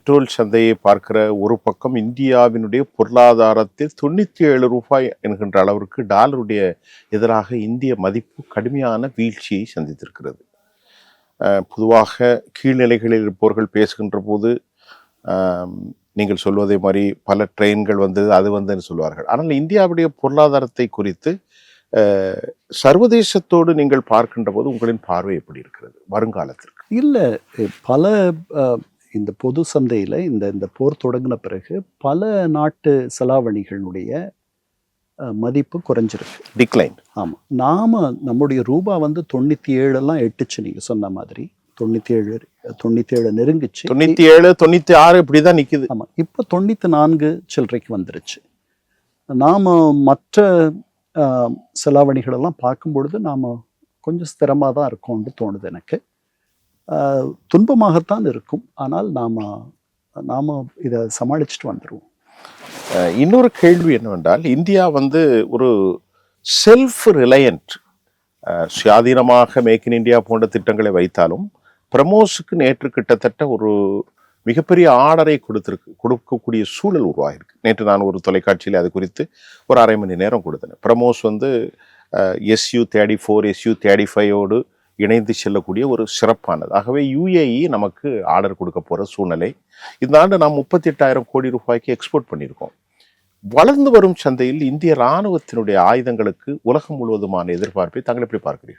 Petrol சந்தையை பார்க்கிற ஒரு பக்கம் இந்தியாவினுடைய பொருளாதாரத்தில் 97 ரூபாய் என்கின்ற அளவிற்கு டாலருடைய எதிராக இந்திய மதிப்பு கடுமையான வீழ்ச்சியை சந்தித்திருக்கிறது. பொதுவாக கீழ்நிலைகளில் இருப்பவர்கள் பேசுகின்ற போது நீங்கள் சொல்வதே மாதிரி பல ட்ரெயின்கள் வந்தது அது வந்துன்னு சொல்வார்கள். ஆனால் இந்தியாவுடைய பொருளாதாரத்தை குறித்து சர்வதேசத்தோடு நீங்கள் பார்க்கின்ற போது உங்களின் பார்வை எப்படி இருக்கிறது வருங்காலத்திற்கு? இல்லை, பல இந்த பொது சந்தையில் இந்த போர் தொடங்கின பிறகு பல நாட்டு செலாவணிகளுடைய மதிப்பு குறைஞ்சிருக்கு, டிக்ளைன். ஆமாம், நம்முடைய ரூபா வந்து 97 எட்டுச்சு. நீங்கள் சொன்ன மாதிரி 97 நெருங்கிச்சு. 97 96 இப்படிதான் நிக்குது. ஆமாம், இப்போ 94 சில்லறைக்கு வந்துருச்சு. நாம் மற்ற செலாவணிகளெல்லாம் பார்க்கும் பொழுது நாம் கொஞ்சம் ஸ்திரமாக தான் இருக்கோம்னு தோணுது எனக்கு. துன்பமாகத்தான் இருக்கும், ஆனால் நாம் இதை சமாளிச்சுட்டு வந்துடுவோம். இன்னொரு கேள்வி என்னவென்றால், இந்தியா வந்து ஒரு செல்ஃப் ரிலையன்ட், சுயாதீனமாக மேக் இன் இந்தியா போன்ற திட்டங்களை வைத்தாலும் பிரமோஸுக்கு நேற்று கிட்டத்தட்ட ஒரு மிகப்பெரிய ஆர்டரை கொடுக்கக்கூடிய சூழல் உருவாகிருக்கு. நேற்று நான் ஒரு தொலைக்காட்சியில் அது குறித்து ஒரு அரை மணி நேரம் கொடுத்தேன். பிரமோஸ் வந்து SU-34 SU-35 இணைந்து செல்லக்கூடிய ஒரு சிறப்பானது. ஆகவே UAE நமக்கு ஆர்டர் கொடுக்க போகிற சூழ்நிலை. இந்த ஆண்டு நாம் 38,000 கோடி ரூபாய்க்கு எக்ஸ்போர்ட் பண்ணியிருக்கோம். வளர்ந்து வரும் சந்தையில் இந்திய இராணுவத்தினுடைய ஆயுதங்களுக்கு உலகம் முழுவதுமான எதிர்பார்ப்பை தாங்கள் எப்படி பார்க்கிறீர்கள்?